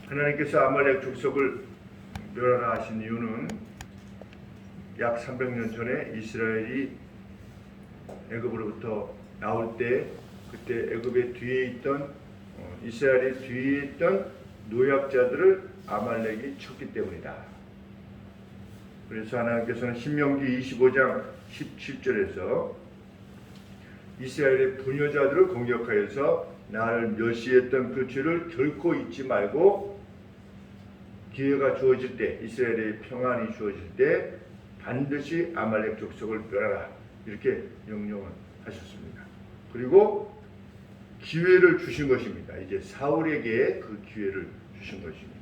하나님께서 아말렉 족속을 멸하라 하신 이유는 약 300년 전에 이스라엘이 애굽으로부터 나올 때 그때 애굽의 뒤에 있던 이스라엘의 뒤에 있던 노약자들을 아말렉이 쳤기 때문이다. 그래서 하나님께서는 신명기 25장 17절에서 이스라엘의 부녀자들을 공격하여서 나를 멸시했던 그 죄를 결코 잊지 말고 기회가 주어질 때, 이스라엘의 평안이 주어질 때 반드시 아말렉 족속을 멸하라, 이렇게 명령을 하셨습니다. 그리고 기회를 주신 것입니다. 이제 사울에게 그 기회를 주신 것입니다.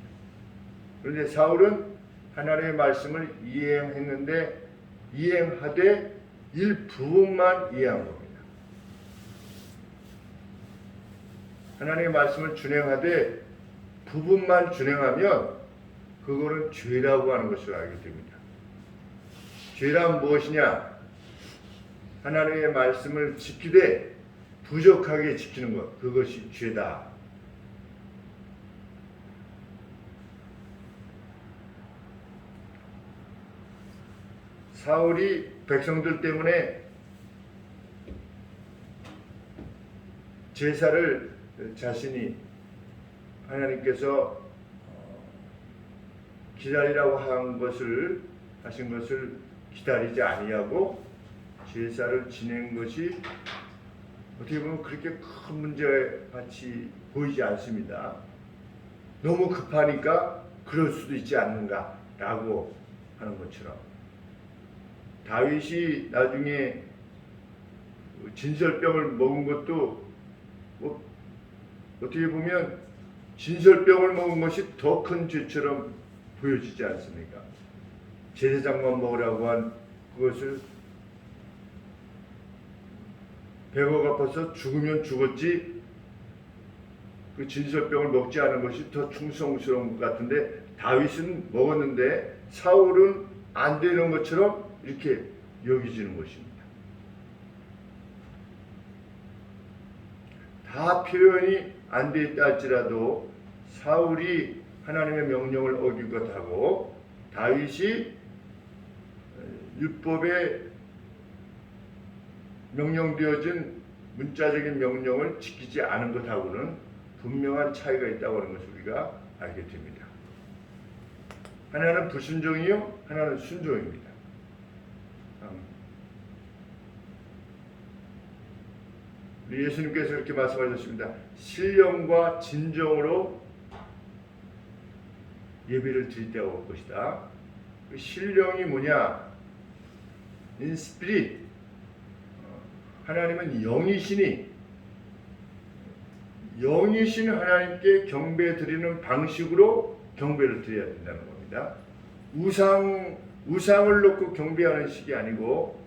그런데 사울은 하나님의 말씀을 이행했는데 이행하되 일부분만 이해한 겁니다. 하나님의 말씀을 준행하되 부분만 준행하면 그거는 죄라고 하는 것을 알게 됩니다. 죄란 무엇이냐? 하나님의 말씀을 지키되 부족하게 지키는 것, 그것이 죄다. 사울이 백성들 때문에 제사를 자신이 하나님께서 기다리라고 하신 것을 기다리지 아니하고 제사를 지낸 것이 어떻게 보면 그렇게 큰 문제같이 보이지 않습니다. 너무 급하니까 그럴 수도 있지 않는가라고 하는 것처럼, 다윗이 나중에 진설병을 먹은 것도 어떻게 보면 진설병을 먹은 것이 더 큰 죄처럼 보여지지 않습니까? 제사장만 먹으라고 한 그것을 배가 고파서 죽으면 죽었지 그 진설병을 먹지 않은 것이 더 충성스러운 것 같은데, 다윗은 먹었는데 사울은 안 되는 것처럼 이렇게 여기지는 것입니다. 다 표현이 안 돼 있다 할지라도 사울이 하나님의 명령을 어긴 것하고 다윗이 율법에 명령되어진 문자적인 명령을 지키지 않은 것하고는 분명한 차이가 있다고 하는 것을 우리가 알게 됩니다. 하나는 불순종이요, 하나는 순종입니다. 우리 예수님께서 이렇게 말씀하셨습니다. 신령과 진정으로 예배를 드릴 때가 올 것이다. 그 신령이 뭐냐? In spirit. 하나님은 영이시니 영이신 하나님께 경배 드리는 방식으로 경배를 드려야 된다는 겁니다. 우상을 놓고 경배하는 식이 아니고,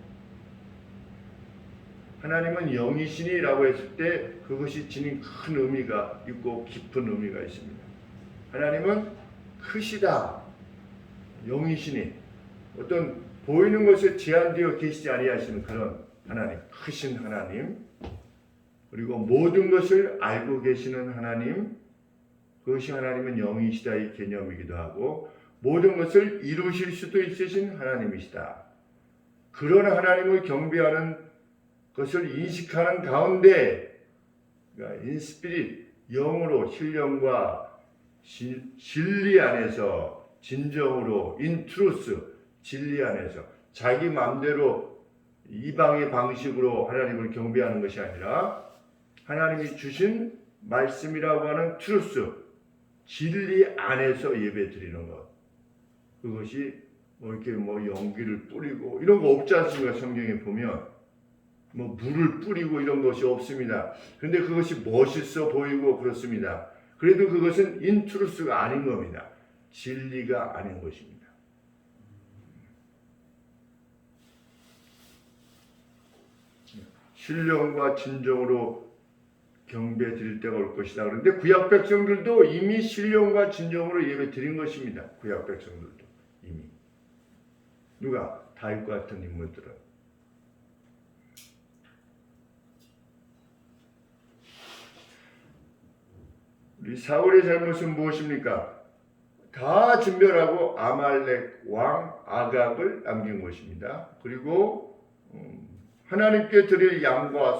하나님은 영이시니라고 했을 때 그것이 지닌 큰 의미가 있고 깊은 의미가 있습니다. 하나님은 크시다, 영이시니, 어떤 보이는 것에 제한되어 계시지 아니하시는 그런 하나님, 크신 하나님, 그리고 모든 것을 알고 계시는 하나님, 그것이 하나님은 영이시다 이 개념이기도 하고, 모든 것을 이루실 수도 있으신 하나님이시다. 그런 하나님을 경배하는 것을 인식하는 가운데, 그러니까 인스피릿, 영으로, 신령과 진리 안에서, 진정으로, 인트루스, 진리 안에서 자기 마음대로 이방의 방식으로 하나님을 경배하는 것이 아니라 하나님이 주신 말씀이라고 하는 트루스, 진리 안에서 예배 드리는 것, 그것이 이렇게 연기를 뿌리고 이런 거 없지 않습니까? 성경에 보면 물을 뿌리고 이런 것이 없습니다. 그런데 그것이 멋있어 보이고 그렇습니다. 그래도 그것은 인트루스가 아닌 겁니다. 진리가 아닌 것입니다. 신령과 진정으로 경배 드릴 때가 올 것이다. 그런데 구약 백성들도 이미 신령과 진정으로 예배 드린 것입니다. 구약 백성들도 이미. 누가? 다윗과 같은 인물들은. 우리 사울의 잘못은 무엇입니까? 다 진멸하고 아말렉 왕 아각을 남긴 것입니다. 그리고 하나님께 드릴 양과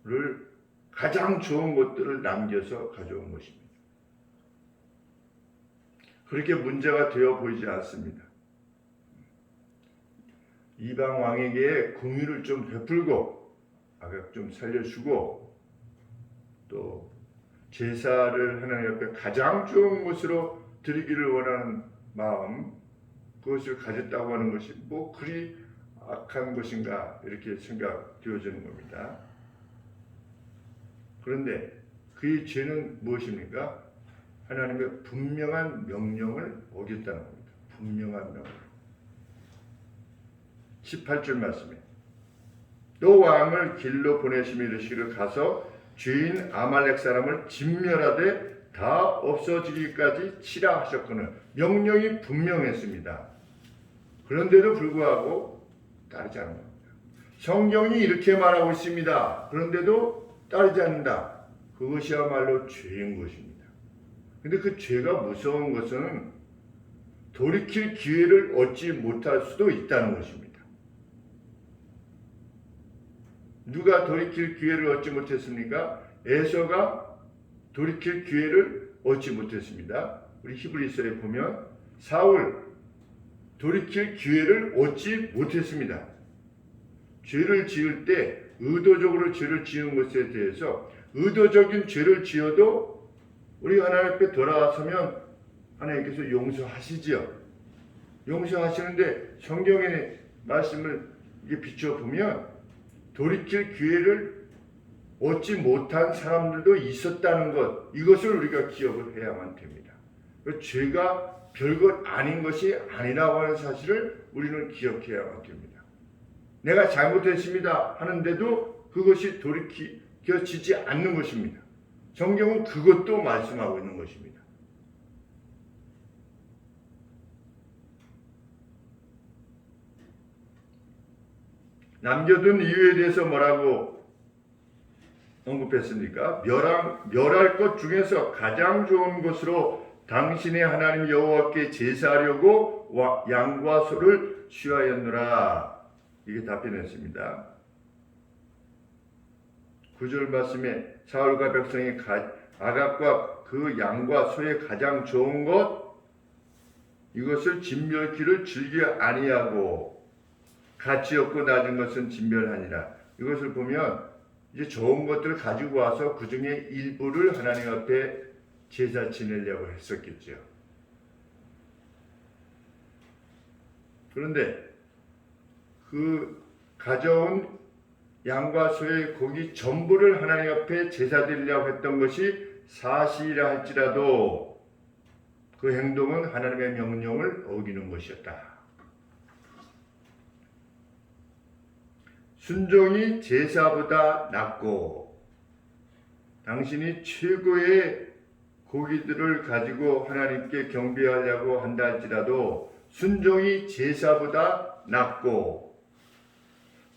소를 가장 좋은 것들을 남겨서 가져온 것입니다. 그렇게 문제가 되어 보이지 않습니다. 이방 왕에게 긍휼을 좀 베풀고 아각 좀 살려주고 또 제사를 하나님 앞에 가장 좋은 것으로 드리기를 원하는 마음, 그것을 가졌다고 하는 것이 뭐 그리 악한 것인가 이렇게 생각되어지는 겁니다. 그런데 그의 죄는 무엇입니까? 하나님의 분명한 명령을 어겼다는 겁니다. 분명한 명령. 18절 말씀에 또 왕을 길로 보내시며 이르시기를 가서 죄인 아말렉 사람을 진멸하되 다 없어지기까지 치라 하셨거늘 명령이 분명했습니다. 그런데도 불구하고 따르지 않는 겁니다. 성경이 이렇게 말하고 있습니다. 그런데도 따르지 않는다. 그것이야말로 죄인 것입니다. 근데 그 죄가 무서운 것은 돌이킬 기회를 얻지 못할 수도 있다는 것입니다. 누가 돌이킬 기회를 얻지 못했습니까? 에서가 돌이킬 기회를 얻지 못했습니다. 우리 히브리서에 보면 사울 돌이킬 기회를 얻지 못했습니다. 죄를 지을 때 의도적으로 죄를 지은 것에 대해서 의도적인 죄를 지어도 우리 하나님 앞에 돌아서면 하나님께서 용서하시지요. 용서하시는데 성경의 말씀을 비춰보면 돌이킬 기회를 얻지 못한 사람들도 있었다는 것, 이것을 우리가 기억을 해야만 됩니다. 죄가 별것 아닌 것이 아니라고 하는 사실을 우리는 기억해야만 됩니다. 내가 잘못했습니다 하는데도 그것이 돌이켜지지 않는 것입니다. 성경은 그것도 말씀하고 있는 것입니다. 남겨둔 이유에 대해서 뭐라고 언급했습니까? 멸할 것 중에서 가장 좋은 것으로 당신의 하나님 여호와께 제사하려고 양과 소를 취하였노라. 이게 답변했습니다. 9절 말씀에 사울과 백성이 아각과 그 양과 소의 가장 좋은 것 이것을 진멸기를 즐겨 아니하고 가치 없고 낮은 것은 진멸하니라. 이것을 보면 이제 좋은 것들을 가지고 와서 그 중에 일부를 하나님 앞에 제사 지내려고 했었겠죠. 그런데 그 가져온 양과 소의 고기 전부를 하나님 앞에 제사 드리려고 했던 것이 사실이라 할지라도 그 행동은 하나님의 명령을 어기는 것이었다. 순종이 제사보다 낫고 당신이 최고의 고기들을 가지고 하나님께 경배하려고 한다 할지라도 순종이 제사보다 낫고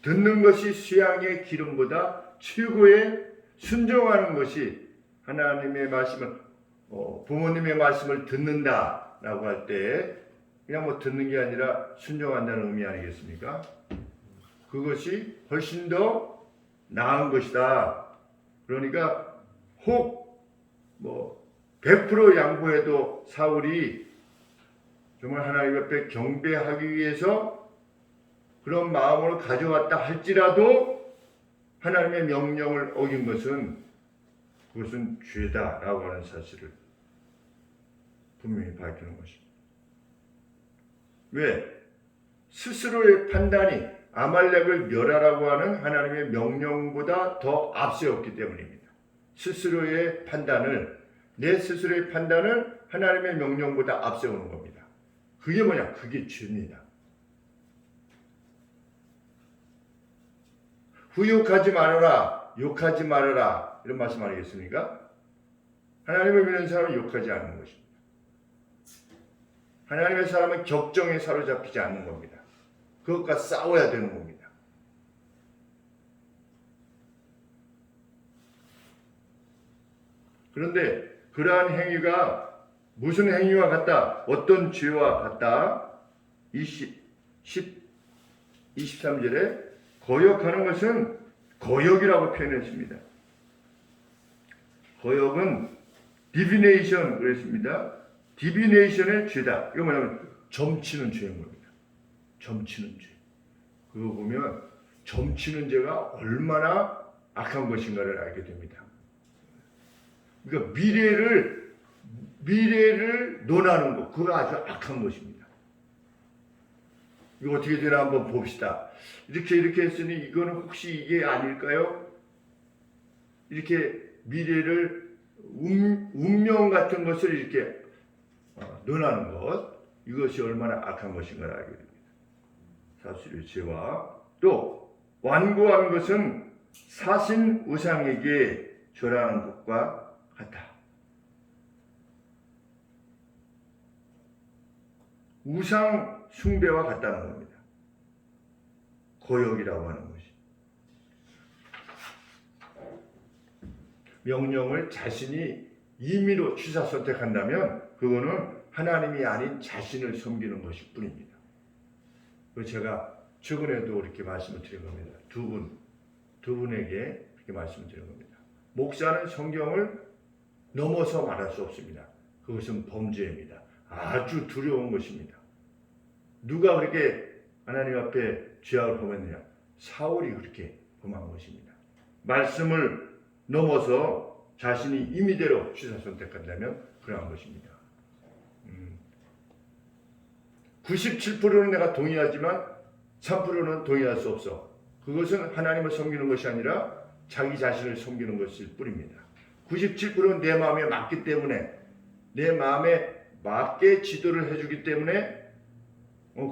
듣는 것이 수양의 기름보다 최고의 순종하는 것이 하나님의 말씀을 부모님의 말씀을 듣는다라고 할 때 그냥 뭐 듣는 게 아니라 순종한다는 의미 아니겠습니까? 그것이 훨씬 더 나은 것이다. 그러니까 혹 100% 양보해도 사울이 정말 하나님 앞에 경배하기 위해서 그런 마음으로 가져왔다 할지라도 하나님의 명령을 어긴 것은 그것은 죄다라고 하는 사실을 분명히 밝히는 것입니다. 왜? 스스로의 판단이 아말렉을 멸하라고 하는 하나님의 명령보다 더 앞세웠기 때문입니다. 스스로의 판단을, 내 스스로의 판단을 하나님의 명령보다 앞세우는 겁니다. 그게 뭐냐? 그게 죄입니다. 후욕하지 말아라, 욕하지 말아라 이런 말씀 아니겠습니까? 하나님을 믿는 사람은 욕하지 않는 것입니다. 하나님의 사람은 격정에 사로잡히지 않는 겁니다. 그것과 싸워야 되는 겁니다. 그런데 그러한 행위가 무슨 행위와 같다? 어떤 죄와 같다? 23절에 거역하는 것은 거역이라고 표현했습니다. 거역은 디비네이션 그랬습니다. 디비네이션의 죄다. 이거 뭐냐면 점치는 죄인 겁니다. 점치는 죄. 그거 보면 점치는 죄가 얼마나 악한 것인가를 알게 됩니다. 그러니까 미래를 논하는 것, 그거 아주 악한 것입니다. 이거 어떻게 되나 한번 봅시다. 이렇게 했으니 이거는 혹시 이게 아닐까요? 이렇게 미래를 운명 같은 것을 이렇게 논하는 것, 이것이 얼마나 악한 것인가를 알게 됩니다. 사실의 죄와 또 완고한 것은 사신 우상에게 절하는 것과 같다. 우상 숭배와 같다는 겁니다. 거역이라고 하는 것이. 명령을 자신이 임의로 취사 선택한다면 그거는 하나님이 아닌 자신을 섬기는 것일 뿐입니다. 제가 최근에도 이렇게 말씀을 드린 겁니다. 두 분에게 이렇게 말씀을 드린 겁니다. 목사는 성경을 넘어서 말할 수 없습니다. 그것은 범죄입니다. 아주 두려운 것입니다. 누가 그렇게 하나님 앞에 죄악을 범했느냐? 사울이 그렇게 범한 것입니다. 말씀을 넘어서 자신이 임의대로 취사 선택한다면 그러한 것입니다. 97%는 내가 동의하지만 3%는 동의할 수 없어. 그것은 하나님을 섬기는 것이 아니라 자기 자신을 섬기는 것일 뿐입니다. 97%는 내 마음에 맞기 때문에, 내 마음에 맞게 지도를 해주기 때문에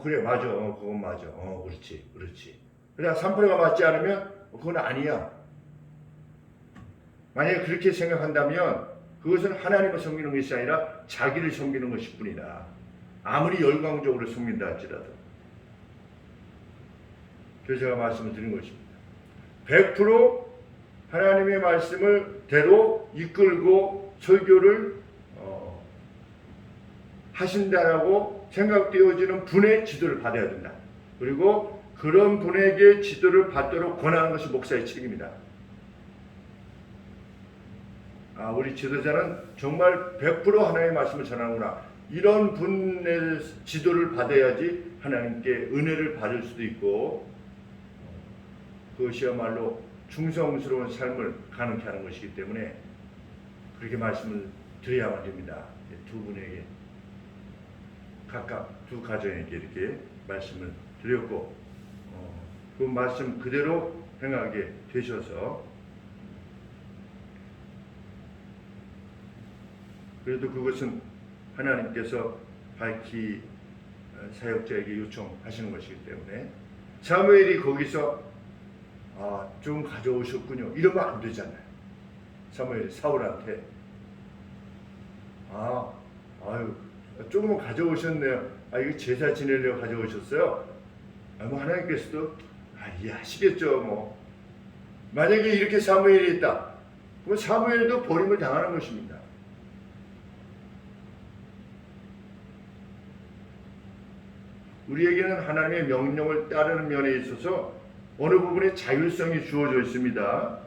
그래 맞아, 그건 맞아, 그렇지. 그러나 3%가 맞지 않으면 그건 아니야. 만약에 그렇게 생각한다면 그것은 하나님을 섬기는 것이 아니라 자기를 섬기는 것일 뿐이다. 아무리 열광적으로 섬긴다 할지라도. 그래서 제가 말씀을 드린 것입니다. 100% 하나님의 말씀을 대로 이끌고 설교를 하신다라고 생각되어지는 분의 지도를 받아야 된다. 그리고 그런 분에게 지도를 받도록 권하는 것이 목사의 책임이다. 우리 지도자는 정말 100% 하나님의 말씀을 전하는구나. 이런 분의 지도를 받아야지 하나님께 은혜를 받을 수도 있고 그것이야말로 충성스러운 삶을 가능케 하는 것이기 때문에 그렇게 말씀을 드려야만 됩니다. 두 분에게 각각 두 가정에게 이렇게 말씀을 드렸고 그 말씀 그대로 행하게 되셔서 그래도 그것은 하나님께서 밝히 사역자에게 요청하시는 것이기 때문에 사무엘이 거기서 좀 가져오셨군요 이러면 안 되잖아요. 사무엘이 사울한테 아유 조금은 가져오셨네요. 이거 제사 지내려고 가져오셨어요. 뭐 하나님께서도 이해하시겠죠. 뭐 만약에 이렇게 사무엘이 있다, 그럼 사무엘도 버림을 당하는 것입니다. 우리에게는 하나님의 명령을 따르는 면에 있어서 어느 부분에 자율성이 주어져 있습니다.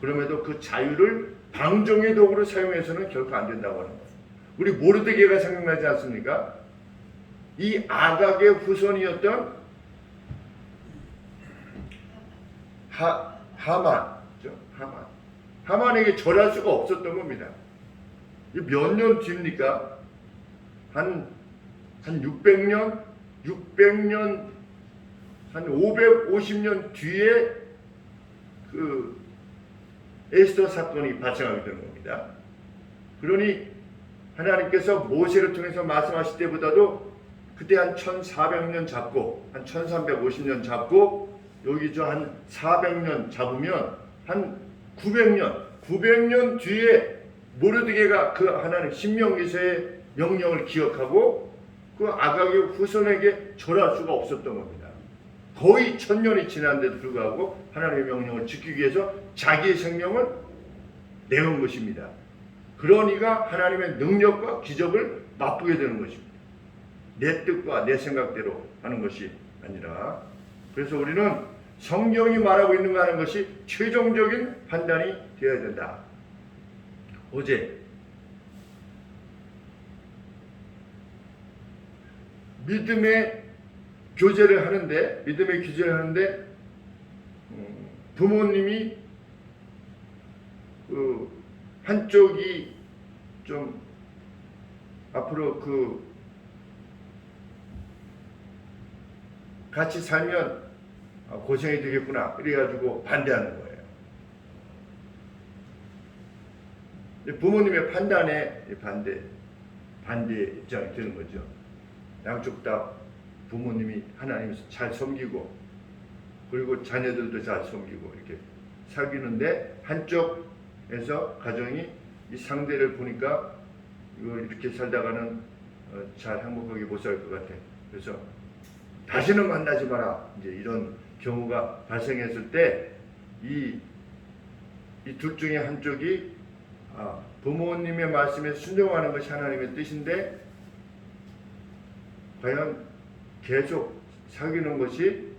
그럼에도 그 자유를 방종의 도구로 사용해서는 결코 안 된다고 하는 거예요. 우리 모르드게가 생각나지 않습니까? 이 아각의 후손이었던 하만에게 절할 수가 없었던 겁니다. 몇 년 뒤입니까? 한 600년, 한 550년 뒤에 그 에스더 사건이 발생하게 되는 겁니다. 그러니 하나님께서 모세를 통해서 말씀하실 때보다도 그때 한 1400년 잡고 한 1350년 잡고 여기 한 400년 잡으면 한 900년 뒤에 모르드게가 그 하나님 신명기서의 명령을 기억하고 그 아각의 후손에게 절할 수가 없었던 겁니다. 거의 1000년이 지났는데도 불구하고 하나님의 명령을 지키기 위해서 자기의 생명을 내온 것입니다. 그러니까 하나님의 능력과 기적을 맛보게 되는 것입니다. 내 뜻과 내 생각대로 하는 것이 아니라. 그래서 우리는 성경이 말하고 있는가 하는 것이 최종적인 판단이 되어야 된다. 어제 믿음의 교제를 하는데 부모님이 한쪽이 좀 앞으로 같이 살면 고생이 되겠구나 이래가지고 반대하는 거예요. 부모님의 판단에 반대 입장이 되는 거죠. 양쪽 다 부모님이 하나님 잘 섬기고 그리고 자녀들도 잘 섬기고 이렇게 사귀는데 한쪽에서 가정이 이 상대를 보니까 이거 이렇게 살다가는 잘 행복하게 못 살 것 같아. 그래서 다시는 만나지 마라. 이제 이런 경우가 발생했을 때 이 둘 중에 한쪽이 부모님의 말씀에 순종하는 것이 하나님의 뜻인데 과연 계속 사귀는 것이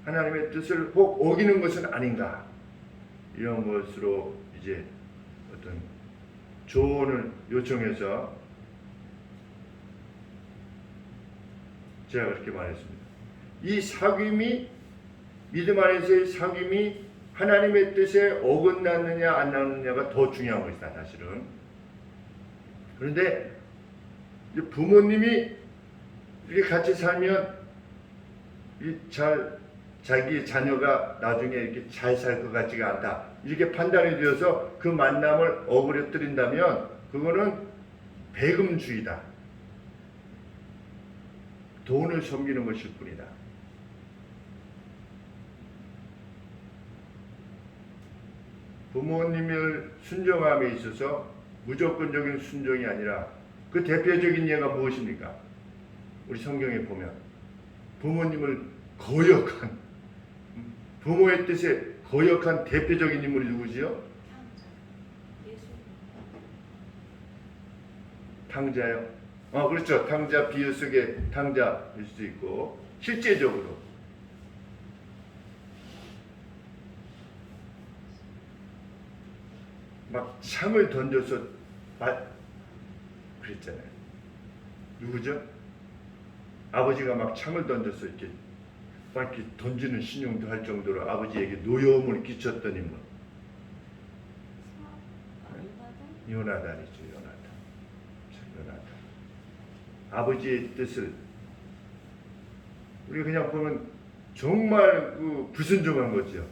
하나님의 뜻을 꼭 어기는 것은 아닌가, 이런 것으로 이제 어떤 조언을 요청해서 제가 그렇게 말했습니다. 이 사귐이, 믿음 안에서의 사귐이 하나님의 뜻에 어긋나느냐 안 나느냐가 더 중요한 것이다, 사실은. 그런데 부모님이 이렇게 같이 살면 자기 자녀가 나중에 이렇게 잘 살 것 같지가 않다, 이렇게 판단이 되어서 그 만남을 어그러뜨린다면 그거는 배금주의다. 돈을 섬기는 것일 뿐이다. 부모님을 순종함에 있어서 무조건적인 순종이 아니라 그 대표적인 예가 무엇입니까? 우리 성경에 보면 부모님을 거역한, 부모의 뜻에 거역한 대표적인 인물이 누구지요? 탕자요. 그렇죠. 탕자, 비유 속의 탕자일 수도 있고, 실제적으로 막 창을 던져서 그랬잖아요. 누구죠? 아버지가 막 창을 던져서 이렇게 던지는 신용도 할 정도로 아버지에게 노여움을 끼쳤던 인물. 요나단이죠. 요나단. 아버지의 뜻을 우리가 그냥 보면 정말 불순종한 거죠.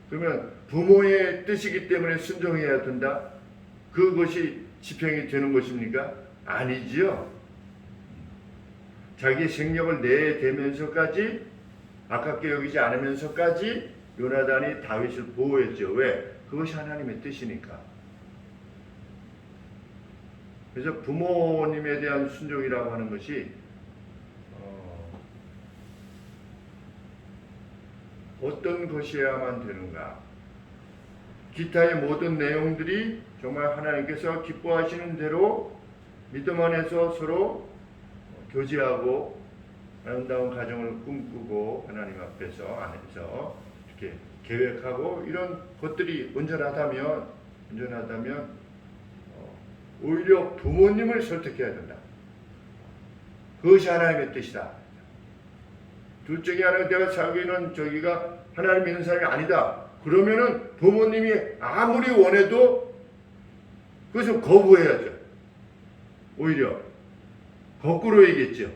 그러면 부모의 뜻이기 때문에 순종해야 된다? 그것이 지평이 되는 것입니까? 아니지요. 자기 생명을 내대면서까지, 아깝게 여기지 않으면서까지 요나단이 다윗을 보호했죠. 왜? 그것이 하나님의 뜻이니까. 그래서 부모님에 대한 순종이라고 하는 것이 어떤 것이어야만 되는가? 기타의 모든 내용들이 정말 하나님께서 기뻐하시는 대로 믿음 안에서 서로 교제하고 아름다운 가정을 꿈꾸고 하나님 안에서 이렇게 계획하고 이런 것들이 온전하다면 오히려 부모님을 설득해야 된다. 그것이 하나님의 뜻이다. 둘 중에 하나는 내가 자기는 저기가 하나님 믿는 사람이 아니다. 그러면은 부모님이 아무리 원해도 그것을 거부해야죠. 오히려 거꾸로 얘기했죠.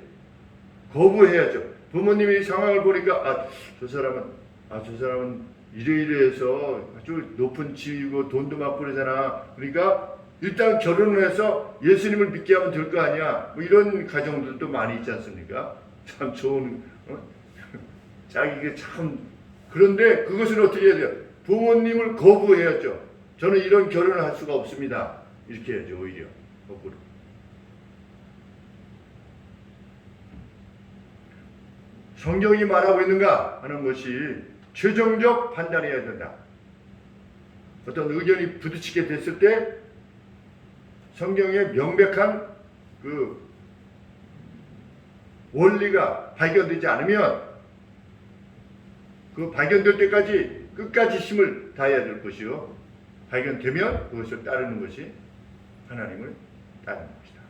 거부해야죠. 부모님이 상황을 보니까 저 사람은 이래이래해서 아주 높은 지위고 돈도 많고 그러잖아. 그러니까 일단 결혼을 해서 예수님을 믿게 하면 될 거 아니야. 뭐 이런 가정들도 많이 있지 않습니까? 참 좋은 자기가 참. 그런데 그것은 어떻게 해야 돼요? 부모님을 거부해야죠. 저는 이런 결혼을 할 수가 없습니다. 이렇게 해야죠. 오히려 거꾸로. 성경이 말하고 있는가 하는 것이 최종적 판단해야 된다. 어떤 의견이 부딪히게 됐을 때 성경에 명백한 그 원리가 발견되지 않으면 그 발견될 때까지 끝까지 힘을 다해야 될 것이요. 발견되면 그것을 따르는 것이 하나님을 따르는 것이다.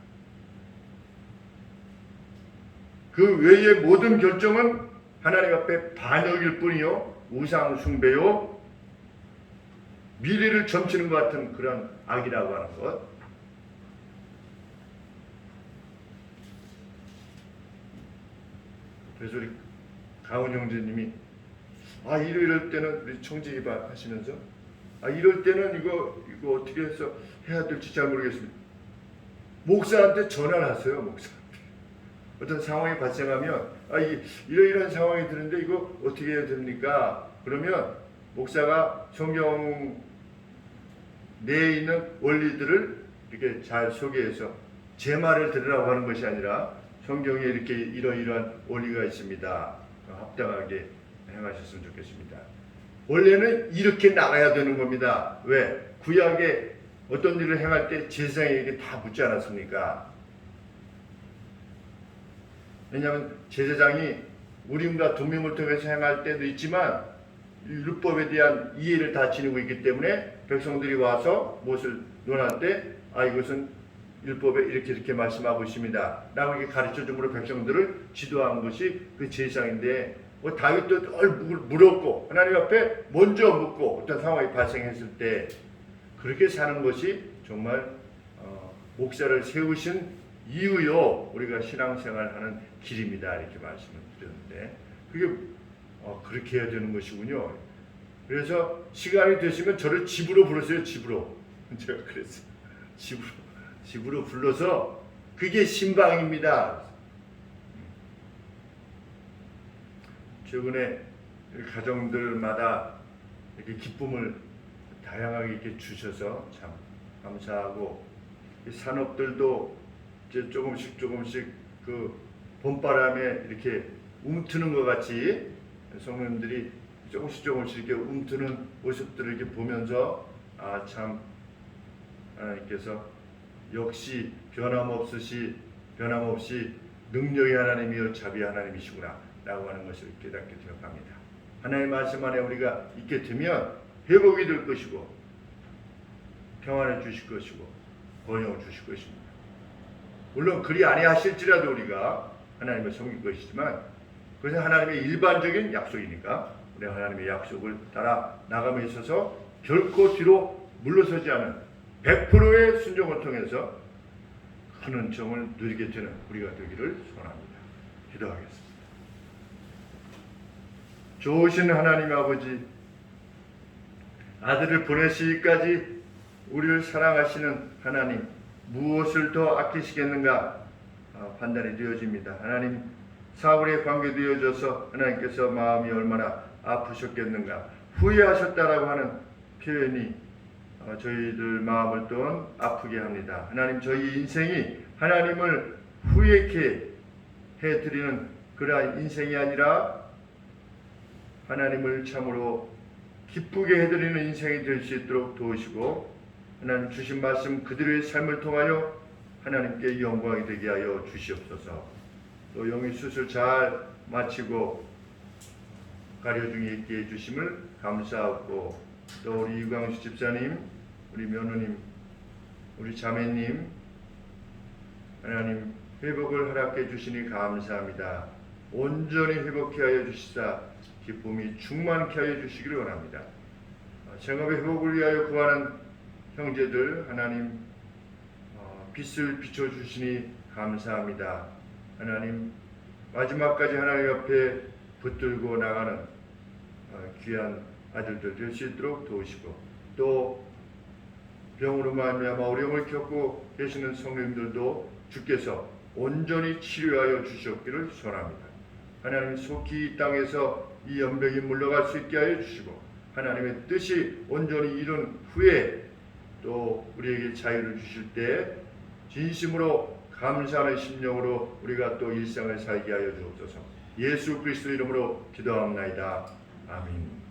그 외의 모든 결정은 하나님 앞에 반역일 뿐이요, 우상 숭배요, 미래를 점치는 것 같은 그런 악이라고 하는 것. 그래서 우리 가은 형제님이 이럴 때는 우리 청지기반 하시면서 이럴 때는 이거 어떻게 해서 해야 될지 잘 모르겠습니다. 목사한테 전화를 하세요. 목사한테. 어떤 상황이 발생하면 이런 상황이 드는데 이거 어떻게 해야 됩니까? 그러면 목사가 성경 내에 있는 원리들을 이렇게 잘 소개해서 제 말을 들으라고 하는 것이 아니라 성경에 이렇게 이러이러한 원리가 있습니다. 합당하게 행하셨으면 좋겠습니다. 원래는 이렇게 나가야 되는 겁니다. 왜? 구약에 어떤 일을 행할 때 제사장에게 다 묻지 않았습니까? 왜냐하면 제사장이 우림과 둠밈을 통해서 행할 때도 있지만 율법에 대한 이해를 다 지니고 있기 때문에 백성들이 와서 무엇을 논할 때 이것은 율법에 이렇게 말씀하고 있습니다 라고 이렇게 가르쳐줌으로 백성들을 지도한 것이 그 제사장인데, 다윗도 늘 물었고 하나님 앞에 먼저 묻고 어떤 상황이 발생했을 때 그렇게 사는 것이 정말 목사를 세우신 이유요, 우리가 신앙생활하는 길입니다 이렇게 말씀을 드렸는데, 그게 그렇게 해야 되는 것이군요. 그래서 시간이 되시면 저를 집으로 부르세요. 집으로. 제가 그랬어요. 집으로 불러서 그게 신방입니다. 최근에 가정들마다 이렇게 기쁨을 다양하게 이렇게 주셔서 참 감사하고, 산업들도 이제 조금씩 그 봄바람에 이렇게 움트는 것 같이 성도님들이 조금씩 이렇게 움트는 모습들을 이렇게 보면서 참 하나님께서 역시 변함없이 능력의 하나님이요 자비의 하나님이시구나 라고 하는 것을 깨닫게 되어갑니다. 하나님의 말씀 안에 우리가 있게 되면 회복이 될 것이고 평안을 주실 것이고 번영을 주실 것입니다. 물론 그리 아니하실지라도 우리가 하나님을 섬길 것이지만 그것은 하나님의 일반적인 약속이니까 우리 하나님의 약속을 따라 나감에 있어서 결코 뒤로 물러서지 않은 100%의 순종을 통해서 큰 은총을 누리게 되는 우리가 되기를 소원합니다. 기도하겠습니다. 좋으신 하나님 아버지, 아들을 보내시기까지 우리를 사랑하시는 하나님, 무엇을 더 아끼시겠는가 판단이 되어집니다. 하나님, 사울에 관계되어져서 하나님께서 마음이 얼마나 아프셨겠는가, 후회하셨다라고 하는 표현이 저희들 마음을 또한 아프게 합니다. 하나님, 저희 인생이 하나님을 후회케 해드리는 그러한 인생이 아니라 하나님을 참으로 기쁘게 해드리는 인생이 될 수 있도록 도우시고, 하나님 주신 말씀 그들의 삶을 통하여 하나님께 영광이 되게 하여 주시옵소서. 또 영의 수술 잘 마치고 가려중에 있게 해주심을 감사하고, 또 우리 유광수 집사님, 우리 며느님, 우리 자매님, 하나님 회복을 허락해 주시니 감사합니다. 온전히 회복케 하여 주시사 기쁨이 충만케 하여 주시기를 원합니다. 생업의 회복을 위하여 구하는 형제들, 하나님 빛을 비춰주시니 감사합니다. 하나님 마지막까지 하나님 앞에 붙들고 나가는 귀한 아들들 될 수 있도록 도우시고, 또 병으로 말미암아 어려움을 겪고 계시는 성도님들도 주께서 온전히 치료하여 주시옵기를 소원합니다. 하나님 속히 이 땅에서 이 연병이 물러갈 수 있게 하여 주시고, 하나님의 뜻이 온전히 이룬 후에 또 우리에게 자유를 주실 때 진심으로 감사하는 심령으로 우리가 또 일상을 살게 하여 주옵소서. 예수 그리스도 이름으로 기도합나이다. 아멘.